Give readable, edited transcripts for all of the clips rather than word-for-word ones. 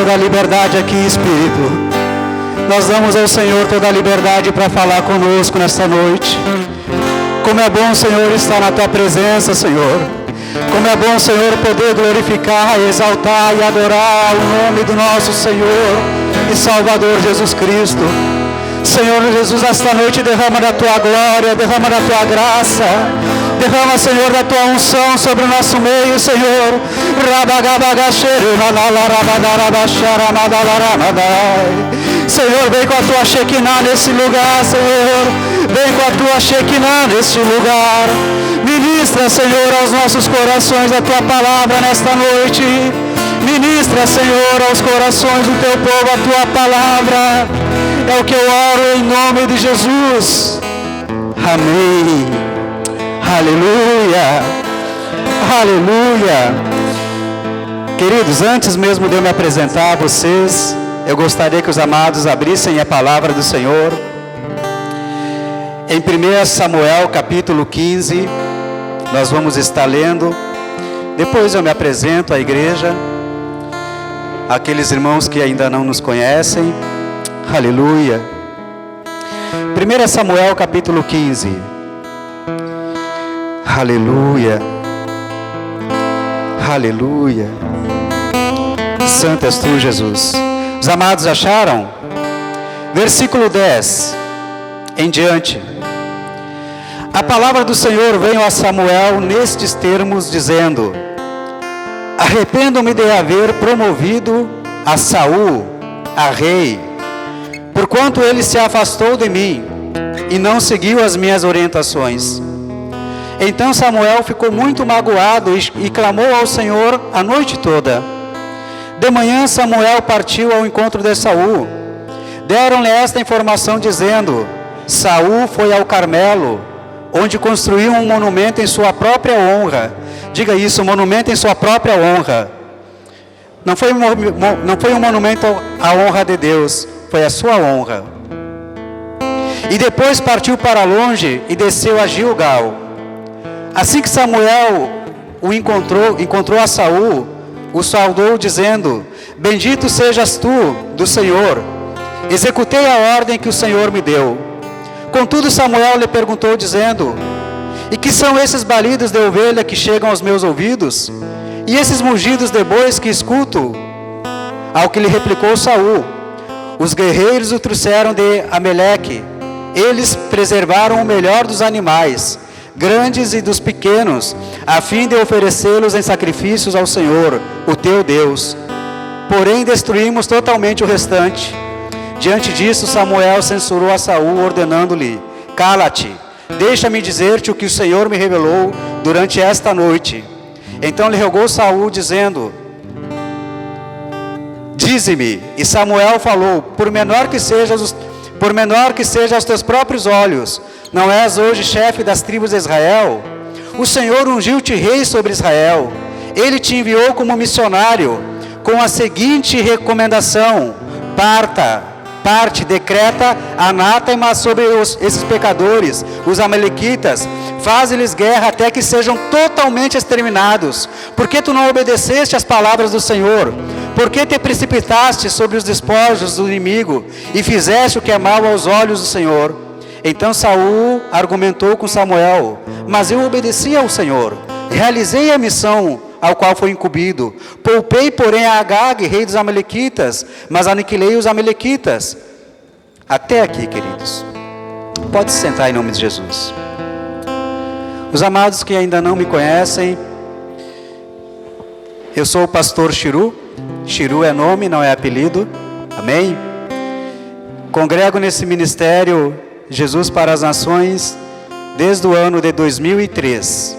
toda a liberdade aqui, Espírito. Nós damos ao Senhor toda a liberdade para falar conosco nesta noite. Como é bom, Senhor, estar na Tua presença, Senhor. Como é bom, Senhor, poder glorificar, exaltar e adorar o nome do nosso Senhor e Salvador Jesus Cristo. Senhor Jesus, esta noite derrama da Tua glória, derrama da Tua graça. Derrama, Senhor, da Tua unção sobre o nosso meio, Senhor. Senhor, vem com a Tua Shekinah nesse lugar, Senhor. Vem com a Tua Shekinah neste lugar. Ministra, Senhor, aos nossos corações a Tua palavra nesta noite. Ministra, Senhor, aos corações do Teu povo a Tua palavra. É o que eu oro em nome de Jesus. Amém. Aleluia. Aleluia. Queridos, antes mesmo de eu me apresentar a vocês, eu gostaria que os amados abrissem a palavra do Senhor em 1 Samuel capítulo 15. Nós vamos estar lendo. Depois eu me apresento à igreja, aqueles irmãos que ainda não nos conhecem. Aleluia. 1 Samuel capítulo 15. Aleluia. Aleluia. Santo és Tu, Jesus. Os amados acharam? Versículo 10 em diante. A palavra do Senhor veio a Samuel nestes termos, dizendo: arrependo-me de haver promovido a Saul a rei, porquanto ele se afastou de mim e não seguiu as minhas orientações. Então Samuel ficou muito magoado e clamou ao Senhor a noite toda. De manhã Samuel partiu ao encontro de Saul. Deram-lhe esta informação dizendo: Saul foi ao Carmelo, onde construiu um monumento em sua própria honra. Diga isso, um monumento em sua própria honra. Não foi um monumento à honra de Deus, foi a sua honra. E depois partiu para longe e desceu a Gilgal. Assim que Samuel encontrou a Saul, o saudou dizendo: bendito sejas tu do Senhor, executei a ordem que o Senhor me deu. Contudo Samuel lhe perguntou dizendo: e que são esses balidos de ovelha que chegam aos meus ouvidos? E esses mugidos de bois que escuto? Ao que lhe replicou Saul: os guerreiros o trouxeram de Ameleque. Eles preservaram o melhor dos animais, grandes e dos pequenos, a fim de oferecê-los em sacrifícios ao Senhor, o teu Deus. Porém destruímos totalmente o restante. Diante disso Samuel censurou a Saul, ordenando-lhe: cala-te, deixa-me dizer-te o que o Senhor me revelou durante esta noite. Então lhe rogou Saul, dizendo: dize-me. E Samuel falou: por menor que seja aos teus próprios olhos, não és hoje chefe das tribos de Israel? O Senhor ungiu-te rei sobre Israel. Ele te enviou como missionário, com a seguinte recomendação: parte, decreta anátema sobre esses pecadores, os amalequitas, faze-lhes guerra até que sejam totalmente exterminados. Por que tu não obedeceste às palavras do Senhor? Por que te precipitaste sobre os despojos do inimigo e fizeste o que é mal aos olhos do Senhor? Então Saul argumentou com Samuel: mas eu obedeci ao Senhor, realizei a missão ao qual foi incumbido. Poupei, porém, a Agag, rei dos amalequitas, mas aniquilei os amalequitas. Até aqui, queridos. Pode se sentar em nome de Jesus. Os amados que ainda não me conhecem, eu sou o pastor Chiru. Chiru é nome, não é apelido. Amém? Congrego nesse ministério Jesus para as Nações desde o ano de 2003.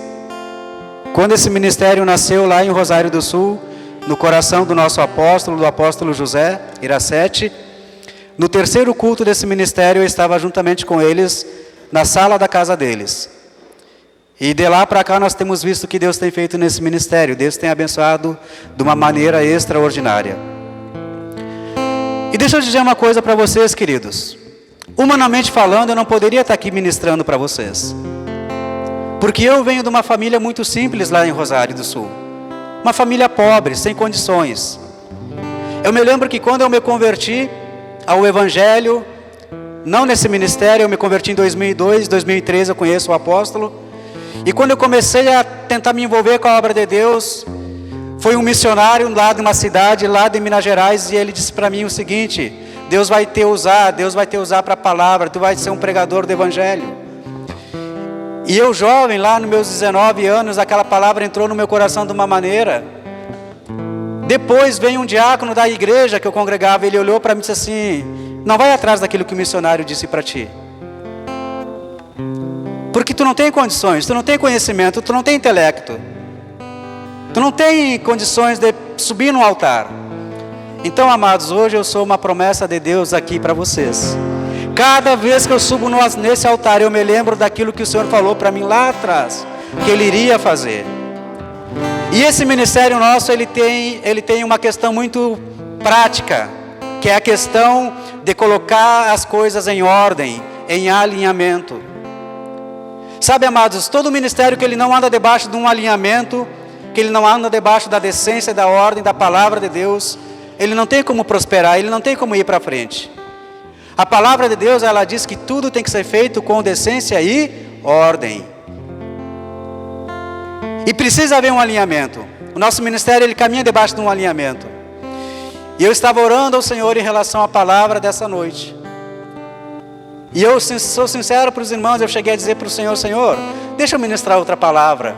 Quando esse ministério nasceu lá em Rosário do Sul, no coração do nosso apóstolo, do apóstolo José Iracete, no terceiro culto desse ministério eu estava juntamente com eles na sala da casa deles. E de lá para cá nós temos visto o que Deus tem feito nesse ministério. Deus tem abençoado de uma maneira extraordinária. E deixa eu dizer uma coisa para vocês, queridos. Humanamente falando, eu não poderia estar aqui ministrando para vocês. Porque eu venho de uma família muito simples lá em Rosário do Sul. Uma família pobre, sem condições. Eu me lembro que quando eu me converti ao Evangelho, não nesse ministério, eu me converti em 2002, 2013 eu conheço o apóstolo. E quando eu comecei a tentar me envolver com a obra de Deus, foi um missionário lá de uma cidade, lá de Minas Gerais, e ele disse para mim o seguinte: Deus vai te usar para a palavra, tu vai ser um pregador do Evangelho. E eu jovem, lá nos meus 19 anos, aquela palavra entrou no meu coração de uma maneira. Depois veio um diácono da igreja que eu congregava, ele olhou para mim e disse assim: não vai atrás daquilo que o missionário disse para ti. Porque tu não tem condições, tu não tem conhecimento, tu não tem intelecto. Tu não tem condições de subir no altar. Então, amados, hoje eu sou uma promessa de Deus aqui para vocês. Cada vez que eu subo nesse altar, eu me lembro daquilo que o Senhor falou para mim lá atrás, que Ele iria fazer. E esse ministério nosso, ele tem uma questão muito prática, que é a questão de colocar as coisas em ordem, em alinhamento. Sabe, amados, todo ministério que ele não anda debaixo de um alinhamento, que ele não anda debaixo da decência e da ordem da palavra de Deus, ele não tem como prosperar, ele não tem como ir para frente. A palavra de Deus, ela diz que tudo tem que ser feito com decência e ordem. E precisa haver um alinhamento. O nosso ministério, ele caminha debaixo de um alinhamento. E eu estava orando ao Senhor em relação à palavra dessa noite. E eu sou sincero para os irmãos, eu cheguei a dizer para o Senhor: Senhor, deixa eu ministrar outra palavra.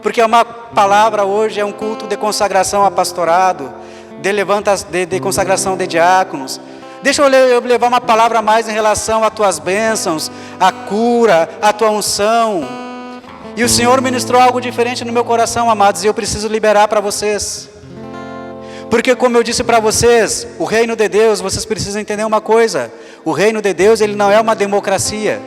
Porque uma palavra hoje é um culto de consagração a pastorado, de consagração de diáconos. Deixa eu levar uma palavra mais em relação a tuas bênçãos, a cura, a tua unção. E o Senhor ministrou algo diferente no meu coração, amados, e eu preciso liberar para vocês. Porque, como eu disse para vocês, o reino de Deus, vocês precisam entender uma coisa: o reino de Deus, ele não é uma democracia.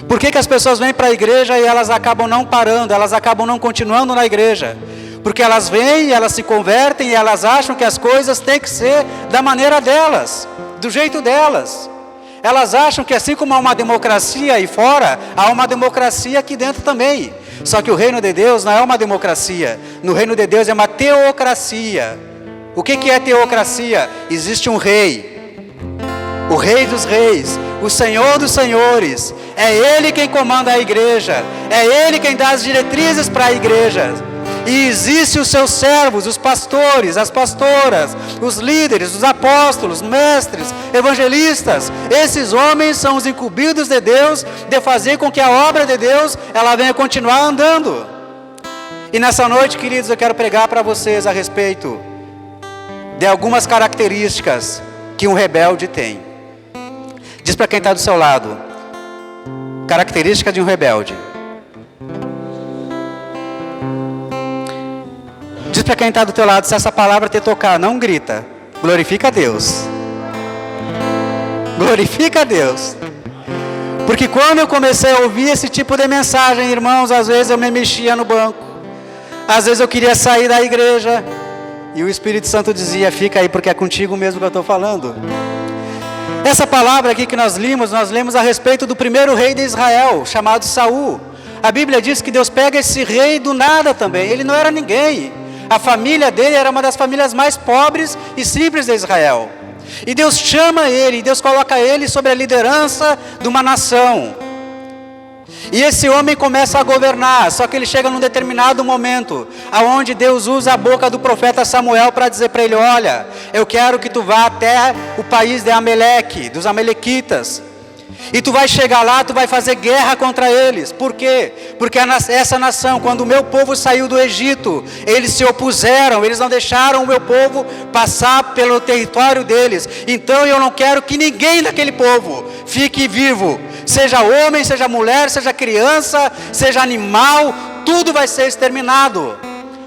Por que as pessoas vêm para a igreja e elas acabam não parando, elas acabam não continuando na igreja? Porque elas vêm, elas se convertem e elas acham que as coisas têm que ser da maneira delas, do jeito delas. Elas acham que assim como há uma democracia aí fora, há uma democracia aqui dentro também. Só que o reino de Deus não é uma democracia. No reino de Deus é uma teocracia. O que é teocracia? Existe um rei, o rei dos reis, o Senhor dos senhores. É Ele quem comanda a igreja, é Ele quem dá as diretrizes para a igreja. E existem os seus servos, os pastores, as pastoras, os líderes, os apóstolos, mestres, evangelistas. Esses homens são os incumbidos de Deus de fazer com que a obra de Deus ela venha continuar andando. E nessa noite, queridos, eu quero pregar para vocês a respeito de algumas características que um rebelde tem. Diz para quem está do seu lado: característica de um rebelde. Diz para quem está do teu lado: se essa palavra te tocar, não grita, glorifica a Deus. Glorifica a Deus. Porque quando eu comecei a ouvir esse tipo de mensagem, irmãos, às vezes eu me mexia no banco, às vezes eu queria sair da igreja, e o Espírito Santo dizia: fica aí, porque é contigo mesmo que eu estou falando. Essa palavra aqui que nós lemos a respeito do primeiro rei de Israel, chamado Saul. A Bíblia diz que Deus pega esse rei do nada também, ele não era ninguém. A família dele era uma das famílias mais pobres e simples de Israel. E Deus chama ele, Deus coloca ele sobre a liderança de uma nação. E esse homem começa a governar, só que ele chega num determinado momento, aonde Deus usa a boca do profeta Samuel para dizer para ele: olha, eu quero que tu vá até o país de Ameleque, dos amalequitas. E tu vai chegar lá, tu vai fazer guerra contra eles. Por quê? Porque essa nação, quando o meu povo saiu do Egito, eles se opuseram, eles não deixaram o meu povo passar pelo território deles. Então eu não quero que ninguém daquele povo fique vivo. Seja homem, seja mulher, seja criança, seja animal, tudo vai ser exterminado.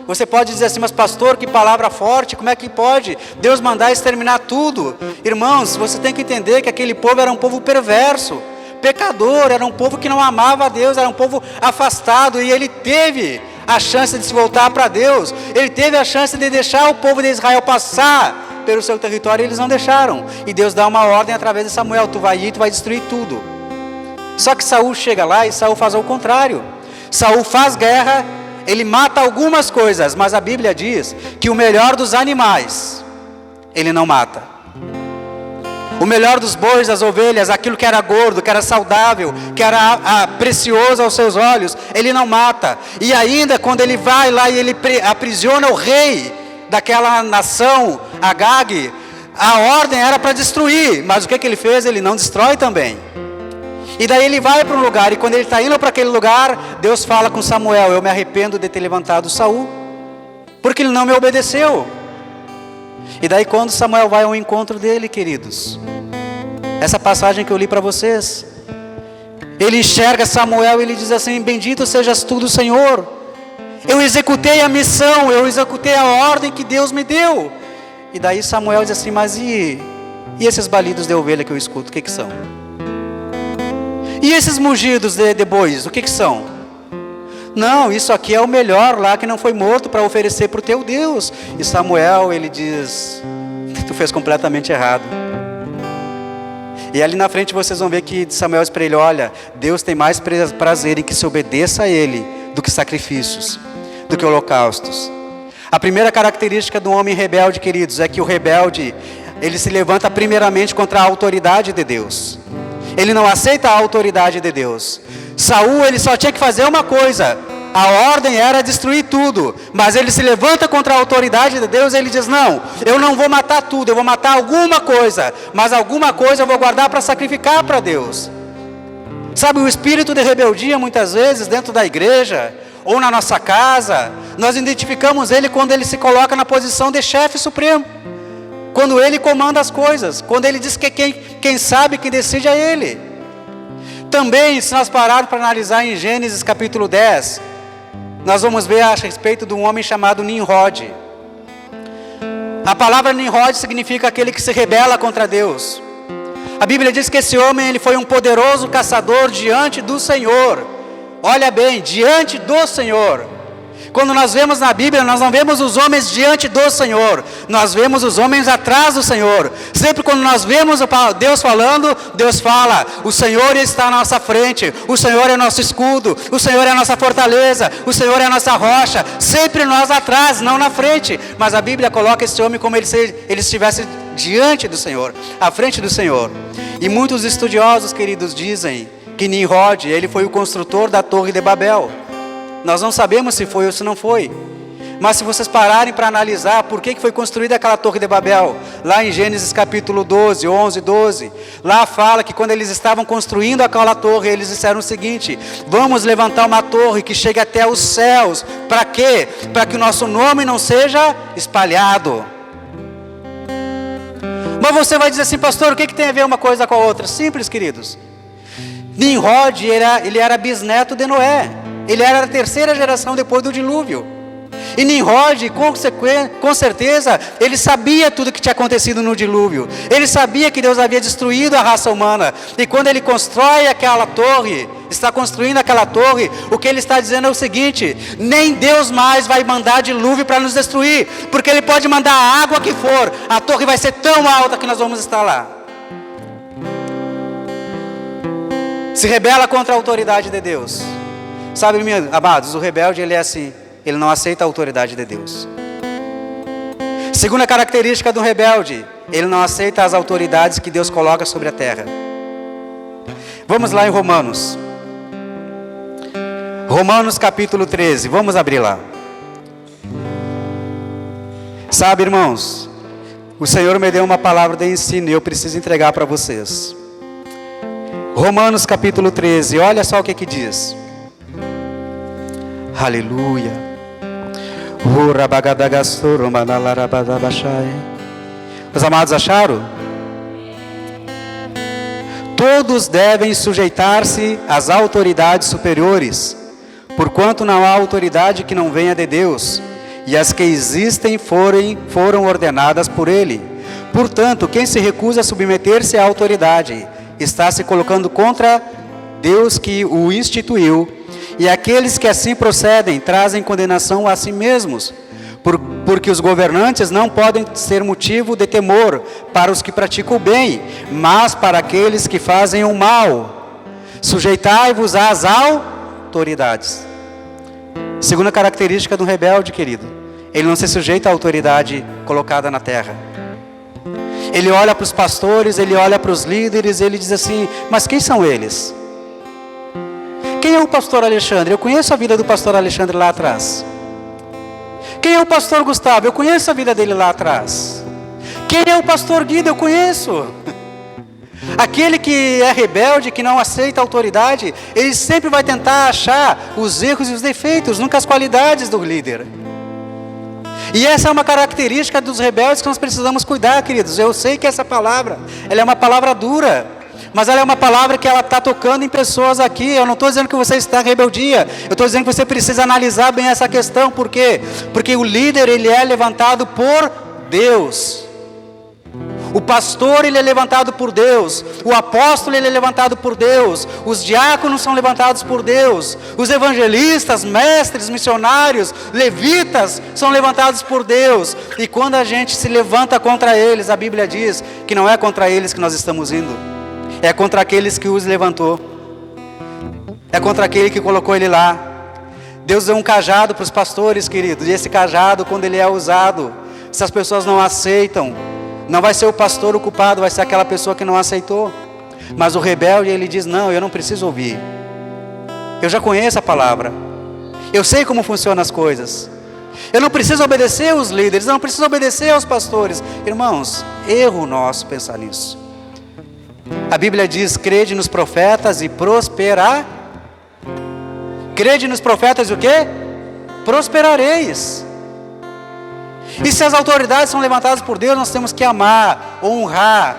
Você pode dizer assim: mas pastor, que palavra forte, como é que pode Deus mandar exterminar tudo? Irmãos, você tem que entender que aquele povo era um povo perverso, pecador, era um povo que não amava a Deus, era um povo afastado, e ele teve a chance de se voltar para Deus, ele teve a chance de deixar o povo de Israel passar pelo seu território, e eles não deixaram, e Deus dá uma ordem através de Samuel: tu vai ir, tu vai destruir tudo. Só que Saul chega lá e Saul faz ao contrário. Saul faz guerra, ele mata algumas coisas, mas a Bíblia diz que o melhor dos animais, ele não mata. O melhor dos bois, das ovelhas, aquilo que era gordo, que era saudável, que era precioso aos seus olhos, ele não mata. E ainda quando ele vai lá e ele aprisiona o rei daquela nação, Agag, a ordem era para destruir, mas o que ele fez? Ele não destrói também. E daí ele vai para um lugar, e quando ele está indo para aquele lugar, Deus fala com Samuel: eu me arrependo de ter levantado Saul, porque ele não me obedeceu. E daí quando Samuel vai ao encontro dele, queridos, essa passagem que eu li para vocês, ele enxerga Samuel e ele diz assim: bendito sejas tu do Senhor, eu executei a missão, eu executei a ordem que Deus me deu. E daí Samuel diz assim: mas e esses balidos de ovelha que eu escuto, o que são? E esses mugidos de bois, o que são? Não, isso aqui é o melhor lá que não foi morto para oferecer para o teu Deus. E Samuel, ele diz: tu fez completamente errado. E ali na frente vocês vão ver que Samuel diz para ele: olha, Deus tem mais prazer em que se obedeça a Ele do que sacrifícios, do que holocaustos. A primeira característica do homem rebelde, queridos, é que o rebelde, ele se levanta primeiramente contra a autoridade de Deus. Ele não aceita a autoridade de Deus. Saul, ele só tinha que fazer uma coisa: a ordem era destruir tudo, mas ele se levanta contra a autoridade de Deus. Ele diz: não, eu não vou matar tudo, eu vou matar alguma coisa, mas alguma coisa eu vou guardar para sacrificar para Deus. Sabe, o espírito de rebeldia, muitas vezes dentro da igreja ou na nossa casa, nós identificamos ele quando ele se coloca na posição de chefe supremo, quando ele comanda as coisas, quando ele diz que quem sabe, quem decide é ele. Também, se nós pararmos para analisar em Gênesis capítulo 10, nós vamos ver a respeito de um homem chamado Nimrod. A palavra Nimrod significa aquele que se rebela contra Deus. A Bíblia diz que esse homem, ele foi um poderoso caçador diante do Senhor. Olha bem, diante do Senhor. Quando nós vemos na Bíblia, nós não vemos os homens diante do Senhor, nós vemos os homens atrás do Senhor. Sempre quando nós vemos Deus falando, Deus fala: o Senhor está à nossa frente, o Senhor é nosso escudo, o Senhor é a nossa fortaleza, o Senhor é a nossa rocha. Sempre nós atrás, não na frente. Mas a Bíblia coloca esse homem como ele estivesse diante do Senhor, à frente do Senhor. E muitos estudiosos, queridos, dizem que Nimrod, ele foi o construtor da Torre de Babel. Nós não sabemos se foi ou se não foi, mas se vocês pararem para analisar por que foi construída aquela Torre de Babel, lá em Gênesis capítulo 12, 11, 12, lá fala que quando eles estavam construindo aquela torre, eles disseram o seguinte: vamos levantar uma torre que chegue até os céus. Para quê? Para que o nosso nome não seja espalhado. Mas você vai dizer assim: pastor, o que tem a ver uma coisa com a outra? Simples, queridos. Nimrod, ele era bisneto de Noé. Ele era a terceira geração depois do dilúvio. E Nimrod, com certeza, ele sabia tudo que tinha acontecido no dilúvio. Ele sabia que Deus havia destruído a raça humana. E quando ele constrói aquela torre, está construindo aquela torre, o que ele está dizendo é o seguinte: nem Deus mais vai mandar dilúvio para nos destruir, porque Ele pode mandar a água que for, a torre vai ser tão alta que nós vamos estar lá. Se rebela contra a autoridade de Deus. Sabe, meus amados, o rebelde, ele é assim, ele não aceita a autoridade de Deus. Segunda característica do rebelde: ele não aceita as autoridades que Deus coloca sobre a terra. Vamos lá em Romanos. Romanos capítulo 13, vamos abrir lá. Sabe, irmãos, o Senhor me deu uma palavra de ensino e eu preciso entregar para vocês. Romanos capítulo 13, olha só o que diz. Aleluia. Os amados acharam? Todos devem sujeitar-se às autoridades superiores, porquanto não há autoridade que não venha de Deus, e as que existem foram ordenadas por Ele. Portanto, quem se recusa a submeter-se à autoridade está se colocando contra Deus que o instituiu. E aqueles que assim procedem trazem condenação a si mesmos, porque os governantes não podem ser motivo de temor para os que praticam o bem, mas para aqueles que fazem o mal. Sujeitai-vos às autoridades. Segunda característica do rebelde, querido: ele não se sujeita à autoridade colocada na terra. Ele olha para os pastores, ele olha para os líderes, ele diz assim: mas quem são eles? Quem é o pastor Alexandre? Eu conheço a vida do pastor Alexandre lá atrás. Quem é o pastor Gustavo? Eu conheço a vida dele lá atrás. Quem é o pastor Guido? Eu conheço. Aquele que é rebelde, que não aceita a autoridade, ele sempre vai tentar achar os erros e os defeitos, nunca as qualidades do líder. E essa é uma característica dos rebeldes que nós precisamos cuidar, queridos. Eu sei que essa palavra, ela é uma palavra dura, mas ela é uma palavra que ela está tocando em pessoas aqui. Eu não estou dizendo que você está em rebeldia, eu estou dizendo que você precisa analisar bem essa questão. Por quê? Porque o líder, ele é levantado por Deus. O pastor, ele é levantado por Deus. O apóstolo, ele é levantado por Deus. Os diáconos são levantados por Deus. Os evangelistas, mestres, missionários, levitas são levantados por Deus. E quando a gente se levanta contra eles, a Bíblia diz que não é contra eles que nós estamos indo, é contra aqueles que os levantou, é contra aquele que colocou ele lá. Deus deu um cajado para os pastores, queridos, e esse cajado, quando ele é usado, se as pessoas não aceitam, não vai ser o pastor o culpado, vai ser aquela pessoa que não aceitou. Mas o rebelde, ele diz: não, eu não preciso ouvir, eu já conheço a palavra, eu sei como funcionam as coisas, eu não preciso obedecer aos líderes, eu não preciso obedecer aos pastores. Irmãos, erro nosso pensar nisso. A Bíblia diz: crede nos profetas e prosperar. Crede nos profetas e o quê? Prosperareis. E se as autoridades são levantadas por Deus, nós temos que amar, honrar,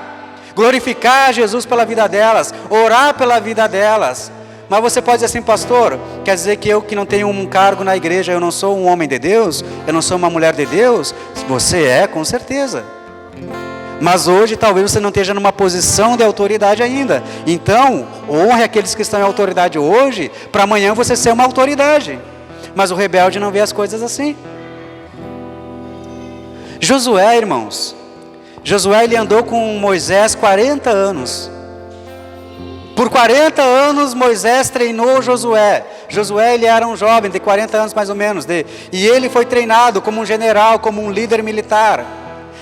glorificar Jesus pela vida delas, orar pela vida delas. Mas você pode dizer assim: pastor, quer dizer que eu que não tenho um cargo na igreja, eu não sou um homem de Deus, eu não sou uma mulher de Deus? Você é, com certeza. Mas hoje talvez você não esteja numa posição de autoridade ainda. Então, honre aqueles que estão em autoridade hoje, para amanhã você ser uma autoridade. Mas o rebelde não vê as coisas assim. Josué, irmãos, Josué, ele andou com Moisés 40 anos. Por 40 anos Moisés treinou Josué. Josué, ele era um jovem de 40 anos mais ou menos, e ele foi treinado como um general, como um líder militar.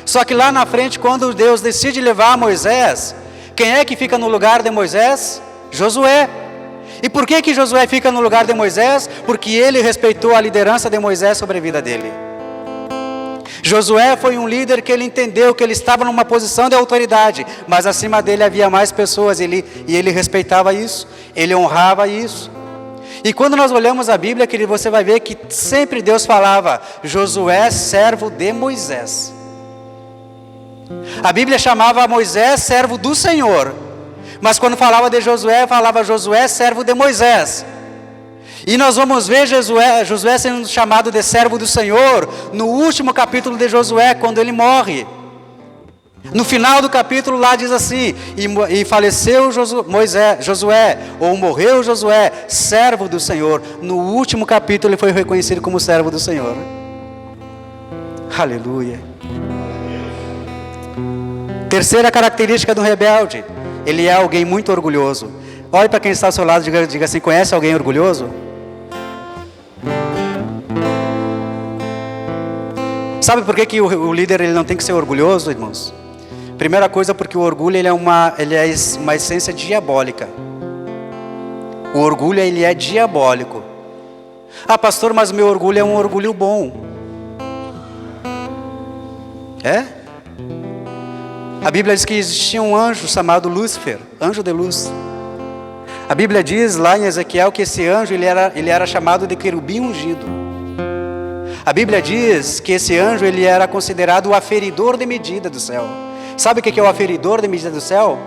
Só que lá na frente, quando Deus decide levar Moisés, quem é que fica no lugar de Moisés? Josué. E por que Josué fica no lugar de Moisés? Porque ele respeitou a liderança de Moisés sobre a vida dele. Josué foi um líder que ele entendeu que ele estava numa posição de autoridade, mas acima dele havia mais pessoas, e ele respeitava isso, ele honrava isso. E quando nós olhamos a Bíblia, querido, você vai ver que sempre Deus falava: Josué, servo de Moisés. A Bíblia chamava Moisés servo do Senhor, mas quando falava de Josué, falava Josué, servo de Moisés. E nós vamos ver Josué sendo chamado de servo do Senhor no último capítulo de Josué, quando ele morre. No final do capítulo lá diz assim: e faleceu Josué, ou morreu Josué, servo do Senhor. No último capítulo ele foi reconhecido como servo do Senhor. Aleluia. Terceira característica do rebelde: ele é alguém muito orgulhoso. Olhe para quem está ao seu lado e diga assim: conhece alguém orgulhoso? Sabe por que o líder ele não tem que ser orgulhoso, irmãos? Primeira coisa, porque o orgulho ele é uma essência diabólica. O orgulho ele é diabólico. Ah, pastor, mas o meu orgulho é um orgulho bom. É? A Bíblia diz que existia um anjo chamado Lúcifer, anjo de luz. A Bíblia diz lá em Ezequiel que esse anjo ele era chamado de querubim ungido. A Bíblia diz que esse anjo ele era considerado o aferidor de medida do céu. Sabe o que é o aferidor de medida do céu?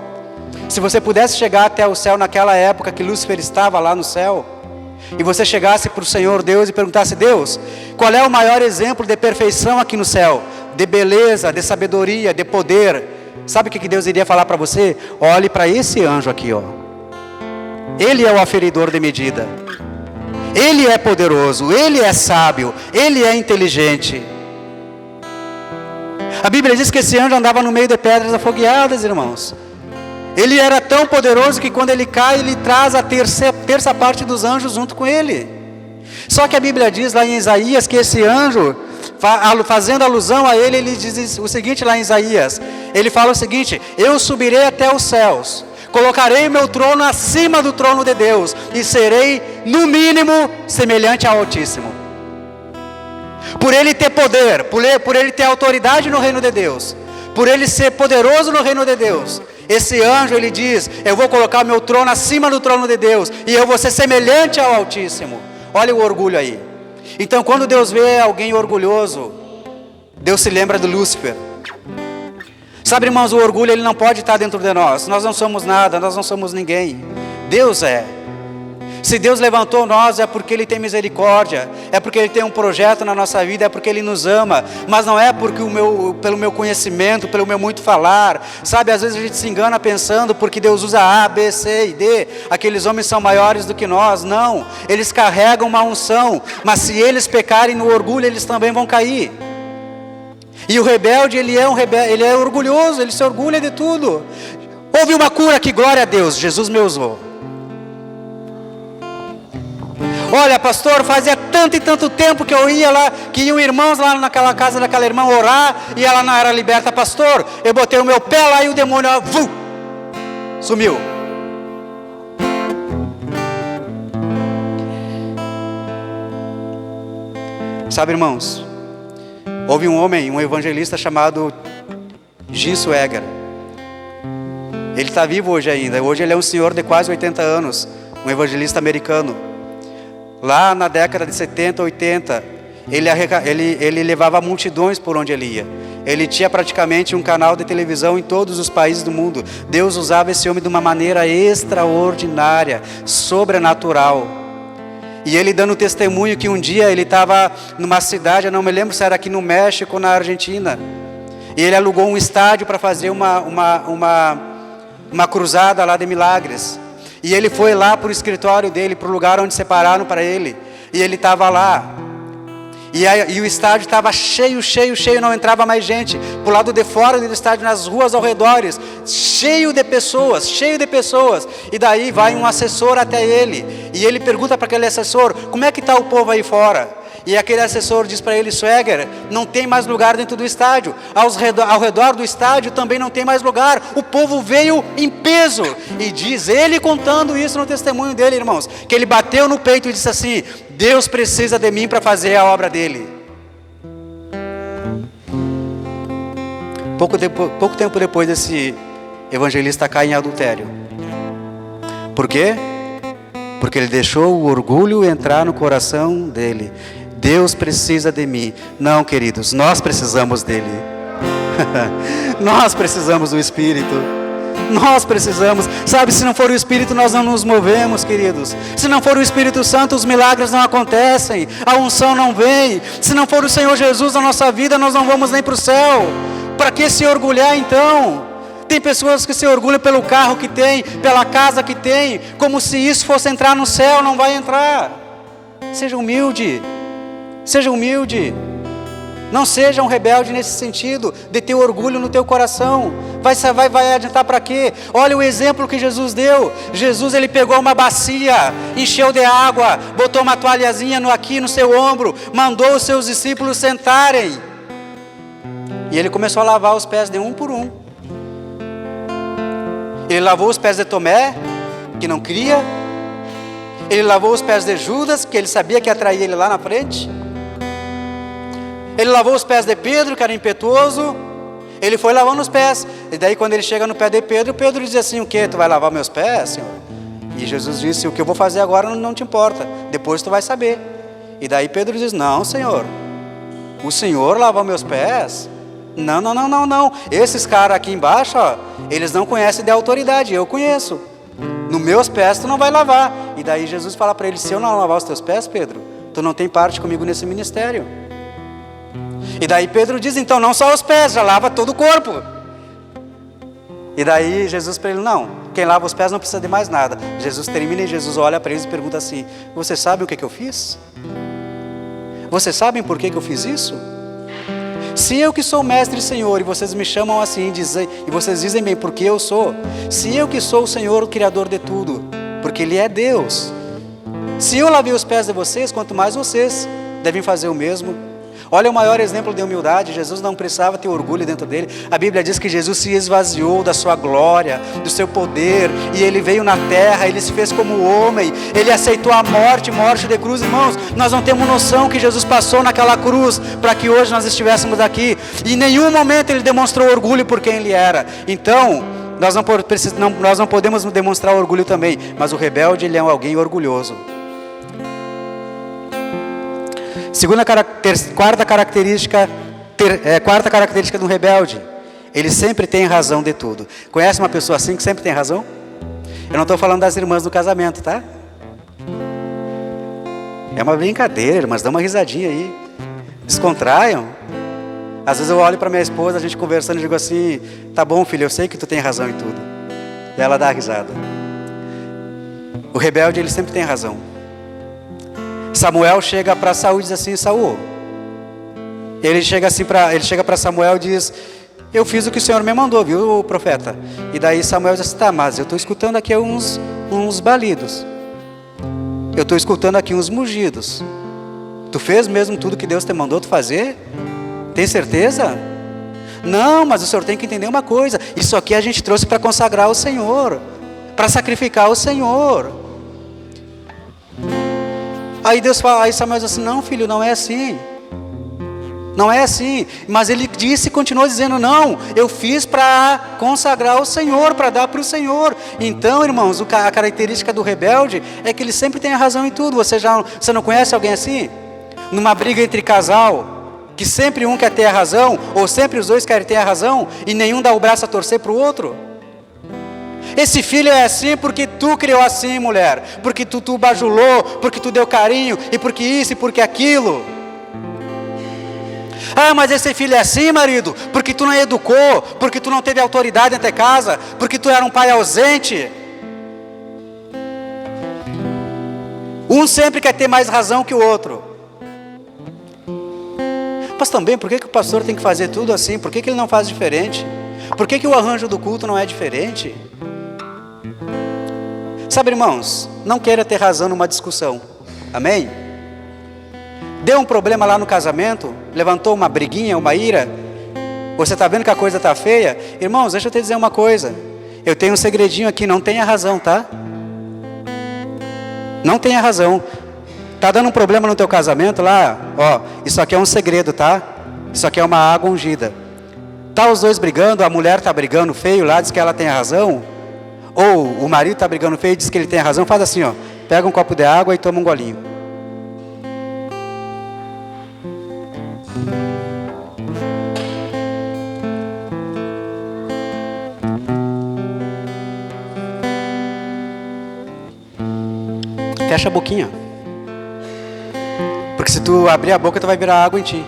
Se você pudesse chegar até o céu naquela época que Lúcifer estava lá no céu, e você chegasse para o Senhor Deus e perguntasse: Deus, qual é o maior exemplo de perfeição aqui no céu? De beleza, de sabedoria, de poder. Sabe o que Deus iria falar para você? Olhe para esse anjo aqui, ó. Ele é o aferidor de medida. Ele é poderoso, ele é sábio, ele é inteligente. A Bíblia diz que esse anjo andava no meio de pedras afogueadas, irmãos. Ele era tão poderoso que quando ele cai, ele traz a terça parte dos anjos junto com ele. Só que a Bíblia diz lá em Isaías que esse anjo, fazendo alusão a ele, ele diz o seguinte lá em Isaías: ele fala o seguinte: eu subirei até os céus, colocarei meu trono acima do trono de Deus, e serei, no mínimo, semelhante ao Altíssimo. Por ele ter poder, por ele ter autoridade no reino de Deus, por ele ser poderoso no reino de Deus, esse anjo, ele diz: eu vou colocar meu trono acima do trono de Deus, e eu vou ser semelhante ao Altíssimo. Olha o orgulho aí. Então, quando Deus vê alguém orgulhoso, Deus se lembra de Lúcifer. Sabe, irmãos, o orgulho, ele não pode estar dentro de nós. Nós não somos nada, nós não somos ninguém. Deus é. Se Deus levantou nós, é porque Ele tem misericórdia, é porque Ele tem um projeto na nossa vida, é porque Ele nos ama, mas não é porque pelo meu conhecimento, pelo meu muito falar. Sabe, às vezes a gente se engana pensando porque Deus usa A, B, C e D, aqueles homens são maiores do que nós. Não, eles carregam uma unção, mas se eles pecarem no orgulho, eles também vão cair. E o rebelde, ele é orgulhoso, ele se orgulha de tudo. Houve uma cura aqui, glória a Deus, Jesus me usou. Olha, pastor, fazia tanto e tanto tempo que eu ia lá, que iam irmãos lá naquela casa daquela irmã orar, e ela não era liberta. Pastor, eu botei o meu pé lá e o demônio, sumiu. Sabe, irmãos, houve um homem, um evangelista chamado G. Swagger. Ele está vivo hoje ainda. Hoje ele é um senhor de quase 80 anos, um evangelista americano. Lá na década de 70, 80, ele levava multidões por onde ele ia. Ele tinha praticamente um canal de televisão em todos os países do mundo. Deus usava esse homem de uma maneira extraordinária, sobrenatural. E ele dando testemunho que um dia ele estava numa cidade, eu não me lembro se era aqui no México ou na Argentina. E ele alugou um estádio para fazer uma cruzada lá de milagres. E ele foi lá para o escritório dele, para o lugar onde separaram para ele. E ele estava lá. E o estádio estava cheio, não entrava mais gente. Para o lado de fora do estádio, nas ruas ao redor, cheio de pessoas. E daí vai um assessor até ele. E ele pergunta para aquele assessor: como é que está o povo aí fora? E aquele assessor diz para ele: Swagger, não tem mais lugar dentro do estádio. Ao redor do estádio também não tem mais lugar. O povo veio em peso. E diz ele, contando isso no testemunho dele, irmãos, que ele bateu no peito e disse assim: Deus precisa de mim para fazer a obra dele. Pouco tempo depois, esse evangelista cai em adultério. Por quê? Porque ele deixou o orgulho entrar no coração dele. Deus precisa de mim. Não, queridos, nós precisamos dele. Nós precisamos do Espírito. Nós precisamos. Sabe, se não for o Espírito, nós não nos movemos, queridos. Se não for o Espírito Santo, os milagres não acontecem, a unção não vem. Se não for o Senhor Jesus na nossa vida, nós não vamos nem para o céu. Para que se orgulhar então? Tem pessoas que se orgulham pelo carro que tem, pela casa que tem, como se isso fosse entrar no céu. Não vai entrar. Seja humilde. Seja humilde. Não seja um rebelde nesse sentido, de ter orgulho no teu coração. Vai adiantar para quê? Olha o exemplo que Jesus deu. Jesus, ele pegou uma bacia, encheu de água, botou uma toalhazinha aqui no seu ombro, mandou os seus discípulos sentarem. E ele começou a lavar os pés de um por um. Ele lavou os pés de Tomé, que não cria. Ele lavou os pés de Judas, que ele sabia que ia trair ele lá na frente. Ele lavou os pés de Pedro, que era impetuoso. Ele foi lavando os pés. E daí quando ele chega no pé de Pedro, Pedro diz assim: o quê? Tu vai lavar meus pés, Senhor? E Jesus disse: o que eu vou fazer agora não te importa, depois tu vai saber. E daí Pedro diz: não, Senhor, o Senhor lava meus pés? Não. Esses caras aqui embaixo, ó, eles não conhecem de autoridade, eu conheço. Nos meus pés tu não vai lavar. E daí Jesus fala para ele: se eu não lavar os teus pés, Pedro, tu não tem parte comigo nesse ministério. E daí Pedro diz: então não só os pés, já lava todo o corpo. E daí Jesus para ele: não, quem lava os pés não precisa de mais nada. Jesus termina e Jesus olha para eles e pergunta assim: vocês sabem o que eu fiz? Vocês sabem por que eu fiz isso? Se eu que sou mestre e Senhor, e vocês me chamam assim, e vocês dizem bem porque eu sou. Se eu que sou o Senhor, o Criador de tudo, porque Ele é Deus. Se eu lavei os pés de vocês, quanto mais vocês devem fazer o mesmo. Olha o maior exemplo de humildade. Jesus não precisava ter orgulho dentro dele. A Bíblia diz que Jesus se esvaziou da sua glória, do seu poder, e ele veio na terra, ele se fez como homem, ele aceitou a morte de cruz. Irmãos, nós não temos noção que Jesus passou naquela cruz para que hoje nós estivéssemos aqui. E em nenhum momento ele demonstrou orgulho por quem ele era. Então, nós não podemos demonstrar orgulho também, mas o rebelde, ele é alguém orgulhoso. Quarta característica do rebelde: ele sempre tem razão de tudo. Conhece uma pessoa assim que sempre tem razão? Eu não estou falando das irmãs do casamento, tá? É uma brincadeira, irmãs, dá uma risadinha aí, descontraiam. Às vezes eu olho para minha esposa, a gente conversando, e digo assim: tá bom, filho, eu sei que tu tem razão em tudo. E ela dá a risada. O rebelde, ele sempre tem razão. Samuel chega para Saul e diz assim: Saul, ele chega para Samuel e diz: eu fiz o que o Senhor me mandou, viu, profeta? E daí Samuel diz assim: tá, mas eu estou escutando aqui uns balidos, eu estou escutando aqui uns mugidos. Tu fez mesmo tudo que Deus te mandou tu fazer? Tem certeza? Não, mas o Senhor tem que entender uma coisa: isso aqui a gente trouxe para consagrar o Senhor, para sacrificar o Senhor. Aí Samuel diz assim: não, filho, não é assim. Não é assim. Mas ele continuou dizendo: não, eu fiz para consagrar o Senhor, para dar para o Senhor. Então, irmãos, a característica do rebelde é que ele sempre tem a razão em tudo. Você não conhece alguém assim? Numa briga entre casal, que sempre um quer ter a razão, ou sempre os dois querem ter a razão, e nenhum dá o braço a torcer para o outro. Esse filho é assim porque tu criou assim, mulher, porque tu bajulou, porque tu deu carinho, e porque isso e porque aquilo. Ah, mas esse filho é assim, marido, porque tu não educou, porque tu não teve autoridade dentro de casa, porque tu era um pai ausente. Um sempre quer ter mais razão que o outro. Mas também, por que o pastor tem que fazer tudo assim? Por que ele não faz diferente? Por que o arranjo do culto não é diferente? Sabe, irmãos, não queira ter razão numa discussão, amém? Deu um problema lá no casamento, levantou uma briguinha, uma ira, você está vendo que a coisa está feia? Irmãos, deixa eu te dizer uma coisa, eu tenho um segredinho aqui: não tenha razão, tá? Não tenha razão. Está dando um problema no teu casamento lá, ó, isso aqui é um segredo, tá? Isso aqui é uma água ungida. Tá os dois brigando, a mulher está brigando feio lá, diz que ela tem a razão, ou o marido está brigando feio e diz que ele tem a razão. Faz assim, ó, pega um copo de água e toma um golinho. Fecha a boquinha, porque se tu abrir a boca tu vai virar água em ti.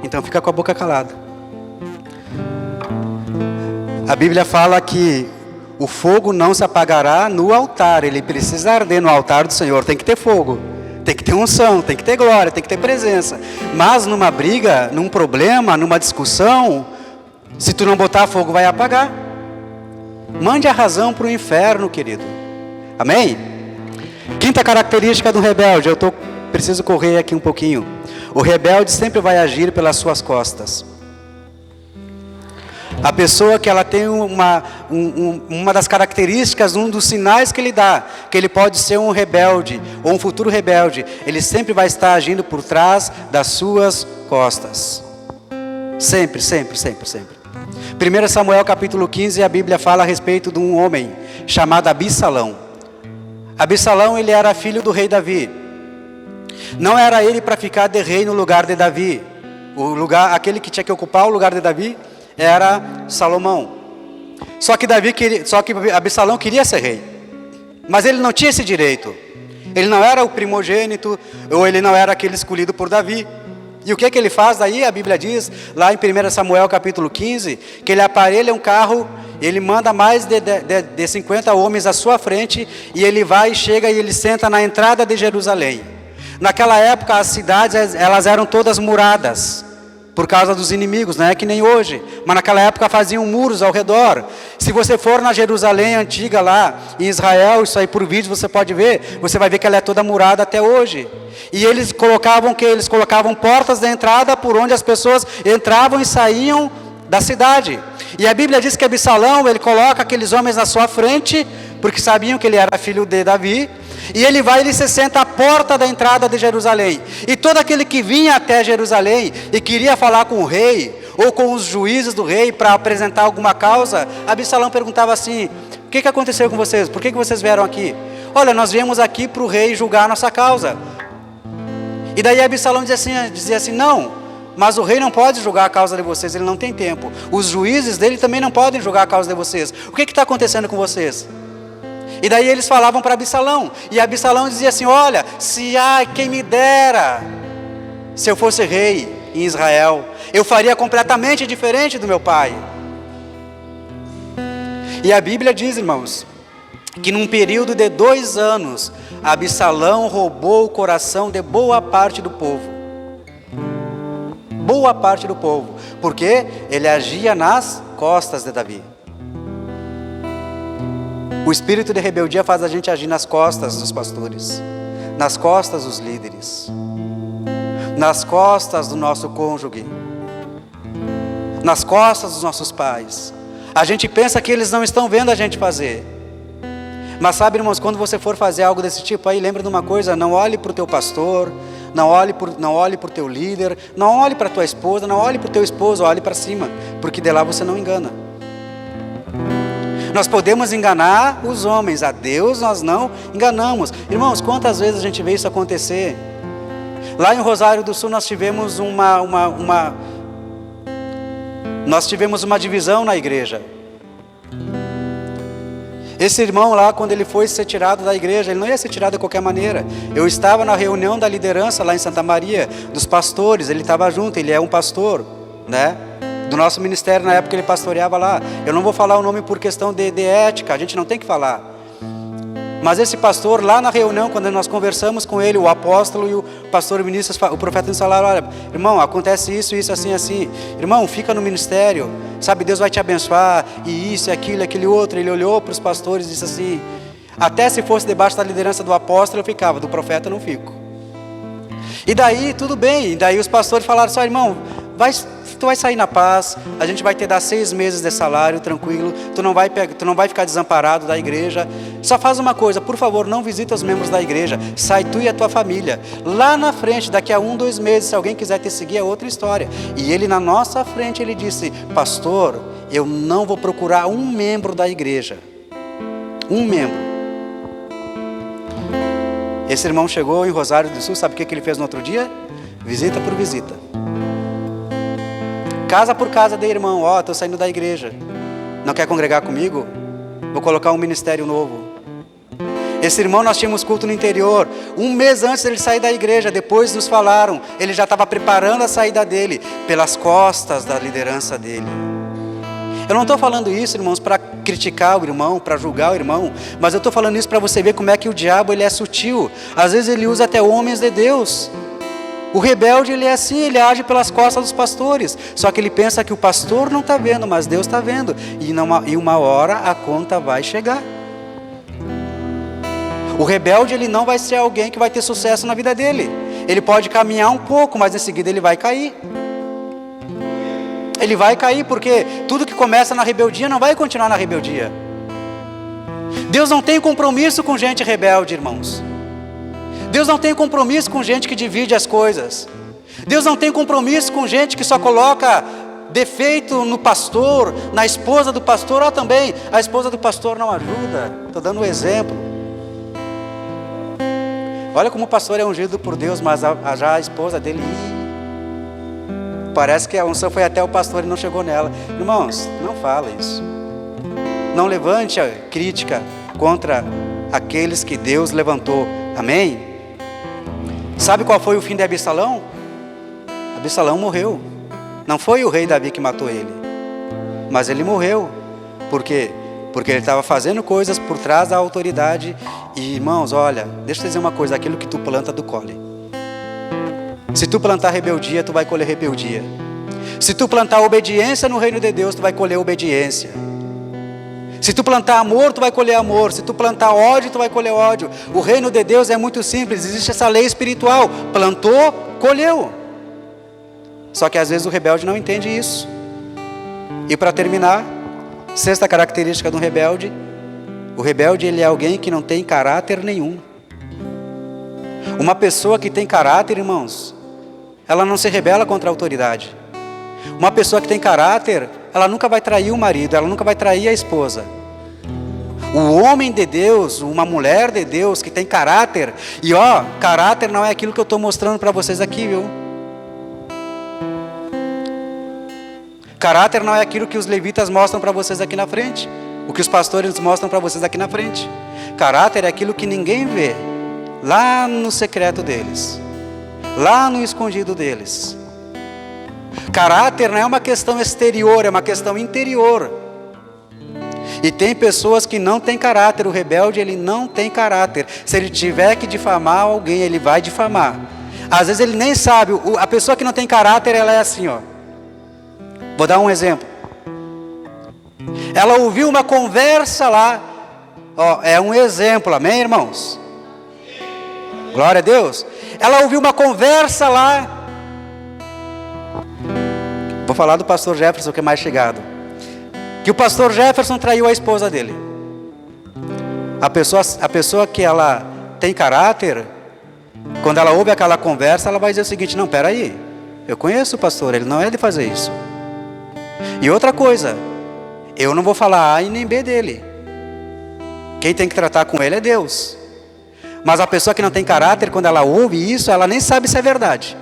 Então fica com a boca calada. A Bíblia fala que o fogo não se apagará no altar, ele precisa arder no altar do Senhor. Tem que ter fogo, tem que ter unção, tem que ter glória, tem que ter presença. Mas numa briga, num problema, numa discussão, se tu não botar fogo vai apagar. Mande a razão para o inferno, querido. Amém? Quinta característica do rebelde, preciso correr aqui um pouquinho. O rebelde sempre vai agir pelas suas costas. A pessoa que ela tem uma das características, um dos sinais que ele dá, que ele pode ser um rebelde, ou um futuro rebelde, ele sempre vai estar agindo por trás das suas costas. Sempre, sempre, sempre, sempre. 1 Samuel capítulo 15, a Bíblia fala a respeito de um homem chamado Absalão. Absalão, ele era filho do rei Davi. Não era ele para ficar de rei no lugar de Davi. Aquele que tinha que ocupar o lugar de Davi era Salomão. Só que Absalão queria ser rei, mas ele não tinha esse direito. Ele não era o primogênito, ou ele não era aquele escolhido por Davi. E o que ele faz daí? A Bíblia diz, lá em 1 Samuel capítulo 15, que ele aparelha um carro, ele manda mais de 50 homens à sua frente, e ele vai, chega e ele senta na entrada de Jerusalém. Naquela época as cidades, elas eram todas muradas, por causa dos inimigos, não é que nem hoje, mas naquela época faziam muros ao redor. Se você for na Jerusalém antiga lá, em Israel, isso aí por vídeo você pode ver, você vai ver que ela é toda murada até hoje. E eles colocavam portas da entrada por onde as pessoas entravam e saíam da cidade. E a Bíblia diz que Absalão, ele coloca aqueles homens na sua frente, porque sabiam que ele era filho de Davi, e ele vai e ele se senta à porta da entrada de Jerusalém. E todo aquele que vinha até Jerusalém e queria falar com o rei, ou com os juízes do rei para apresentar alguma causa, Absalão perguntava assim: o que aconteceu com vocês? Por que vocês vieram aqui? Olha, nós viemos aqui para o rei julgar a nossa causa. E daí Absalão dizia assim, não, mas o rei não pode julgar a causa de vocês, ele não tem tempo. Os juízes dele também não podem julgar a causa de vocês. O que está acontecendo com vocês? E daí eles falavam para Absalão, e Absalão dizia assim: olha, quem me dera, se eu fosse rei em Israel, eu faria completamente diferente do meu pai. E a Bíblia diz, irmãos, que num período de 2 anos, Absalão roubou o coração de boa parte do povo. Boa parte do povo, porque ele agia nas costas de Davi. O espírito de rebeldia faz a gente agir nas costas dos pastores, nas costas dos líderes, nas costas do nosso cônjuge, nas costas dos nossos pais. A gente pensa que eles não estão vendo a gente fazer. Mas sabe, irmãos, quando você for fazer algo desse tipo aí, lembra de uma coisa: não olhe para o teu pastor, não olhe para o teu líder, não olhe para a tua esposa, não olhe para o teu esposo, olhe para cima, porque de lá você não engana. Nós podemos enganar os homens, a Deus nós não enganamos. Irmãos, quantas vezes a gente vê isso acontecer? Lá em Rosário do Sul nós tivemos uma divisão na igreja. Esse irmão lá, quando ele foi ser tirado da igreja, ele não ia ser tirado de qualquer maneira. Eu estava na reunião da liderança lá em Santa Maria, dos pastores, ele estava junto, ele é um pastor, né? Do nosso ministério, na época ele pastoreava lá. Eu não vou falar o nome por questão de ética, a gente não tem que falar. Mas esse pastor, lá na reunião, quando nós conversamos com ele, o apóstolo e o pastor, o profeta nos falaram: olha, irmão, acontece isso, assim, assim. Irmão, fica no ministério, sabe, Deus vai te abençoar, e isso, e aquilo, aquele outro. Ele olhou para os pastores e disse assim: até se fosse debaixo da liderança do apóstolo eu ficava, do profeta eu não fico. E daí, tudo bem, e daí os pastores falaram: só irmão, tu vai sair na paz, a gente vai te dar 6 meses de salário, tranquilo, tu não vai ficar desamparado da igreja, só faz uma coisa, por favor, não visita os membros da igreja, sai tu e a tua família, lá na frente, daqui a 1, 2 meses, se alguém quiser te seguir é outra história. E ele na nossa frente, ele disse: pastor, eu não vou procurar um membro da igreja, um membro. Esse irmão chegou em Rosário do Sul, sabe o que ele fez no outro dia? Visita por visita, casa por casa de irmão: ó, estou saindo da igreja, não quer congregar comigo? Vou colocar um ministério novo. Esse irmão, nós tínhamos culto no interior, 1 mês antes dele sair da igreja, depois nos falaram, ele já estava preparando a saída dele, pelas costas da liderança dele. Eu não estou falando isso, irmãos, para criticar o irmão, para julgar o irmão, mas eu estou falando isso para você ver como é que o diabo ele é sutil. Às vezes ele usa até homens de Deus. O rebelde, ele é assim, ele age pelas costas dos pastores, só que ele pensa que o pastor não está vendo, mas Deus está vendo, e uma hora a conta vai chegar. O rebelde, ele não vai ser alguém que vai ter sucesso na vida dele, ele pode caminhar um pouco, mas em seguida ele vai cair. Ele vai cair, porque tudo que começa na rebeldia não vai continuar na rebeldia. Deus não tem compromisso com gente rebelde, irmãos. Deus não tem compromisso com gente que divide as coisas. Deus não tem compromisso com gente que só coloca defeito no pastor, na esposa do pastor. Ó, também, a esposa do pastor não ajuda. Estou dando um exemplo. Olha como o pastor é ungido por Deus, mas já a esposa dele, parece que a unção foi até o pastor e não chegou nela. Irmãos, não fala isso. Não levante a crítica contra aqueles que Deus levantou. Amém? Sabe qual foi o fim de Absalão? Absalão morreu. Não foi o rei Davi que matou ele, mas ele morreu. Por quê? Porque ele estava fazendo coisas por trás da autoridade. E irmãos, olha, deixa eu te dizer uma coisa: aquilo que tu planta, tu colhe. Se tu plantar rebeldia, tu vai colher rebeldia. Se tu plantar obediência no reino de Deus, tu vai colher obediência. Se tu plantar amor, tu vai colher amor. Se tu plantar ódio, tu vai colher ódio. O reino de Deus é muito simples, existe essa lei espiritual. Plantou, colheu. Só que às vezes o rebelde não entende isso. E para terminar, sexta característica do rebelde: o rebelde, ele é alguém que não tem caráter nenhum. Uma pessoa que tem caráter, irmãos, ela não se rebela contra a autoridade. Uma pessoa que tem caráter, ela nunca vai trair o marido, ela nunca vai trair a esposa. O homem de Deus, uma mulher de Deus que tem caráter, e caráter não é aquilo que eu estou mostrando para vocês aqui, viu? Caráter não é aquilo que os levitas mostram para vocês aqui na frente, o que os pastores mostram para vocês aqui na frente. Caráter é aquilo que ninguém vê, lá no secreto deles, lá no escondido deles. Caráter não é uma questão exterior, é uma questão interior. E tem pessoas que não têm caráter. O rebelde, ele não tem caráter. Se ele tiver que difamar alguém, ele vai difamar. Às vezes ele nem sabe. A pessoa que não tem caráter, ela é assim, Vou dar um exemplo. Ela ouviu uma conversa lá. É um exemplo, amém, irmãos? Glória a Deus. Ela ouviu uma conversa lá. Vou falar do pastor Jefferson, que é mais chegado. Que o pastor Jefferson traiu a esposa dele. A pessoa que ela tem caráter, quando ela ouve aquela conversa, ela vai dizer o seguinte: não, peraí, eu conheço o pastor, ele não é de fazer isso. E outra coisa, eu não vou falar A e nem B dele. Quem tem que tratar com ele é Deus. Mas a pessoa que não tem caráter, quando ela ouve isso, ela nem sabe se é verdade.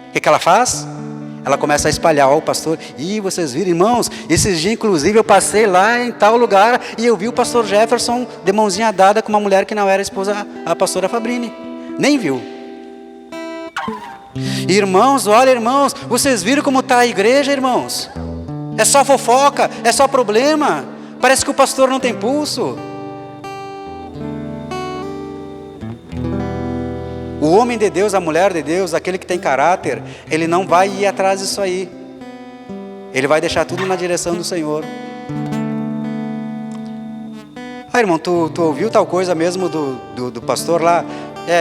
O que ela faz? Ela começa a espalhar, o pastor, vocês viram, irmãos, esses dias inclusive eu passei lá em tal lugar e eu vi o pastor Jefferson de mãozinha dada com uma mulher que não era esposa, a pastora Fabrini, nem viu. Irmãos, olha, irmãos, vocês viram como está a igreja, irmãos? É só fofoca, é só problema, parece que o pastor não tem pulso. O homem de Deus, a mulher de Deus, aquele que tem caráter, ele não vai ir atrás disso aí. Ele vai deixar tudo na direção do Senhor. Irmão, tu ouviu tal coisa mesmo do pastor lá?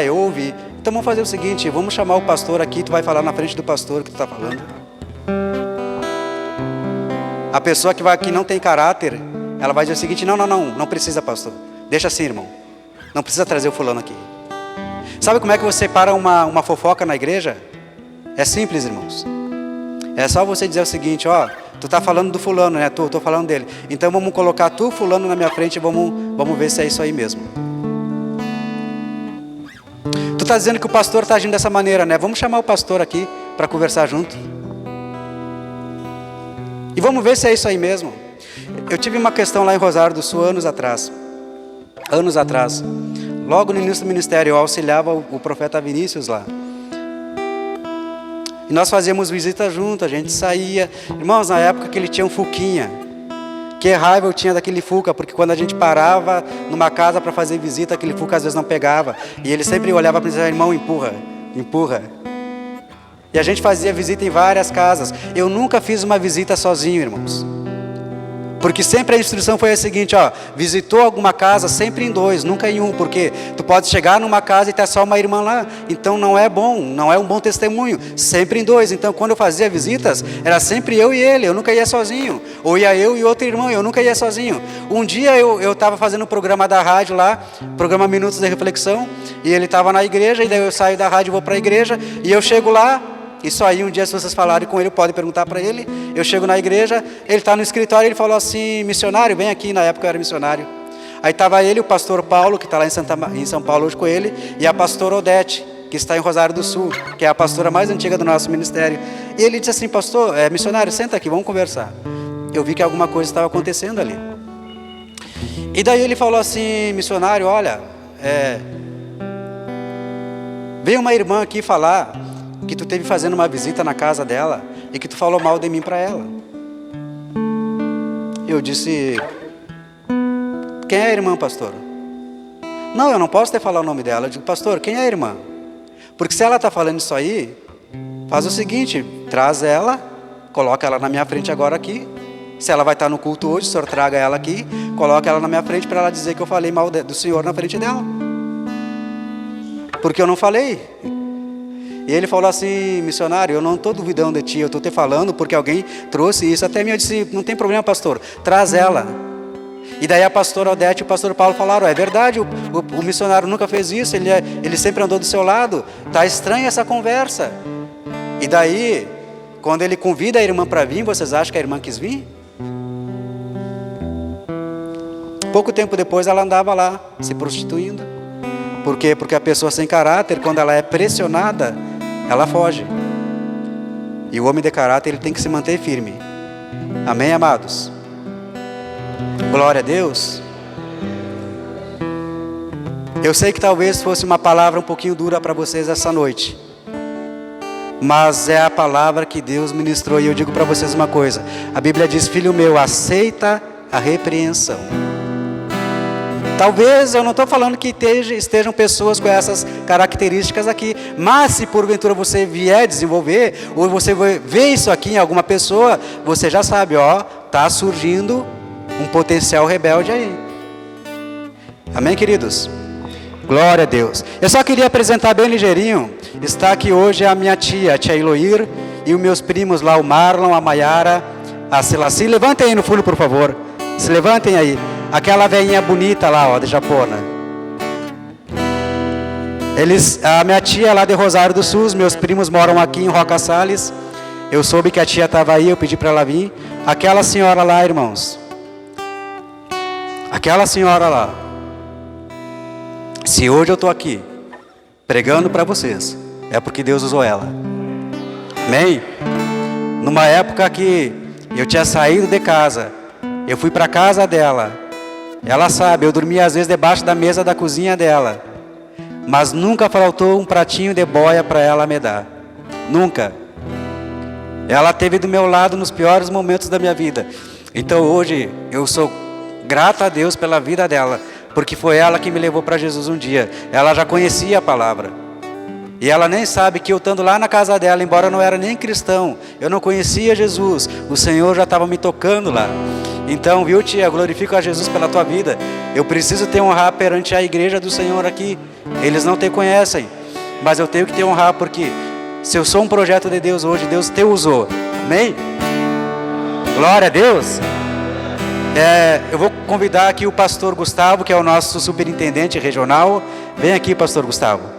Eu ouvi. Então vamos fazer o seguinte, vamos chamar o pastor aqui, tu vai falar na frente do pastor o que tu está falando. A pessoa que não tem caráter, ela vai dizer o seguinte: não precisa, pastor. Deixa assim, irmão. Não precisa trazer o fulano aqui. Sabe como é que você para uma fofoca na igreja? É simples, irmãos. É só você dizer o seguinte: tu está falando do fulano, né? Estou falando dele. Então vamos colocar tu, fulano, na minha frente e vamos ver se é isso aí mesmo. Tu está dizendo que o pastor está agindo dessa maneira, né? Vamos chamar o pastor aqui para conversar junto. E vamos ver se é isso aí mesmo. Eu tive uma questão lá em Rosário do Sul anos atrás. Logo no início do ministério, eu auxiliava o profeta Vinícius lá. E nós fazíamos visita junto, a gente saía. Irmãos, na época que ele tinha um Fuquinha. Que raiva eu tinha daquele Fuca, porque quando a gente parava numa casa para fazer visita, aquele Fuca às vezes não pegava. E ele sempre olhava para mim e dizia: irmão, empurra. E a gente fazia visita em várias casas. Eu nunca fiz uma visita sozinho, irmãos. Porque sempre a instrução foi a seguinte: visitou alguma casa, sempre em 2, nunca em 1, porque tu pode chegar numa casa e ter só uma irmã lá, então não é bom, não é um bom testemunho, sempre em 2. Então quando eu fazia visitas, era sempre eu e ele, eu nunca ia sozinho, ou ia eu e outro irmão, eu nunca ia sozinho. Um dia eu estava fazendo um programa da rádio lá, programa Minutos de Reflexão, e ele estava na igreja, e daí eu saio da rádio e vou para a igreja, e eu chego lá. Isso aí, um dia se vocês falarem com ele, podem perguntar para ele. Eu chego na igreja, ele está no escritório, ele falou assim: missionário, vem aqui. Na época eu era missionário. Aí estava ele, o pastor Paulo, que está lá em São Paulo hoje com ele, e a pastora Odete, que está em Rosário do Sul, que é a pastora mais antiga do nosso ministério. E ele disse assim: pastor, missionário, senta aqui, vamos conversar. Eu vi que alguma coisa estava acontecendo ali. E daí ele falou assim: missionário, olha, veio uma irmã aqui falar que tu teve fazendo uma visita na casa dela e que tu falou mal de mim para ela. Eu disse: quem é a irmã, pastor? Não, eu não posso te falar o nome dela. Eu digo: pastor, quem é a irmã? Porque se ela está falando isso aí, faz o seguinte: traz ela coloca ela na minha frente agora aqui. Se ela vai estar no culto hoje, o senhor traga ela aqui, coloca ela na minha frente para ela dizer que eu falei mal do senhor na frente dela. Porque eu não falei. E ele falou assim: missionário, eu não estou duvidando de ti, eu estou te falando porque alguém trouxe isso até mim. Eu disse: não tem problema, pastor, traz ela. E daí a pastora Odete e o pastor Paulo falaram: é verdade, o missionário nunca fez isso, ele sempre andou do seu lado, está estranha essa conversa. E daí, quando ele convida a irmã para vir, vocês acham que a irmã quis vir? Pouco tempo depois ela andava lá, se prostituindo. Por quê? Porque a pessoa sem caráter, quando ela é pressionada, ela foge. E o homem de caráter, ele tem que se manter firme. Amém, amados? Glória a Deus. Eu sei que talvez fosse uma palavra um pouquinho dura para vocês essa noite, mas é a palavra que Deus ministrou. E eu digo para vocês uma coisa: a Bíblia diz: filho meu, aceita a repreensão. Talvez eu não estou falando que estejam pessoas com essas características aqui, mas se porventura você vier desenvolver, ou você ver isso aqui em alguma pessoa, você já sabe, ó, está surgindo um potencial rebelde aí. Amém, queridos? Glória a Deus. Eu só queria apresentar bem ligeirinho. Está aqui hoje a minha tia, a tia Eloir, e os meus primos lá, o Marlon, a Maiara, a Celaci. Levantem aí no fundo, por favor. Se levantem aí. Aquela velhinha bonita lá, ó, de Japona. A minha tia lá de Rosário do Sul, meus primos moram aqui em Roca Salles. Eu soube que a tia estava aí, eu pedi para ela vir. Aquela senhora lá, irmãos. Aquela senhora lá. Se hoje eu estou aqui pregando para vocês, é porque Deus usou ela. Amém? Numa época que eu tinha saído de casa, eu fui para a casa dela. Ela sabe, eu dormia às vezes debaixo da mesa da cozinha dela, mas nunca faltou um pratinho de boia para ela me dar. Nunca. Ela esteve do meu lado nos piores momentos da minha vida. Então hoje eu sou grato a Deus pela vida dela, porque foi ela que me levou para Jesus um dia. Ela já conhecia a palavra. E ela nem sabe que eu estando lá na casa dela, embora eu não era nem cristão, eu não conhecia Jesus, o Senhor já estava me tocando lá. Então, viu, tia, glorifico a Jesus pela tua vida. Eu preciso te honrar perante a igreja do Senhor aqui. Eles não te conhecem, mas eu tenho que te honrar, porque se eu sou um projeto de Deus hoje, Deus te usou. Amém? Glória a Deus. Eu vou convidar aqui o pastor Gustavo, que é o nosso superintendente regional. Vem aqui, pastor Gustavo.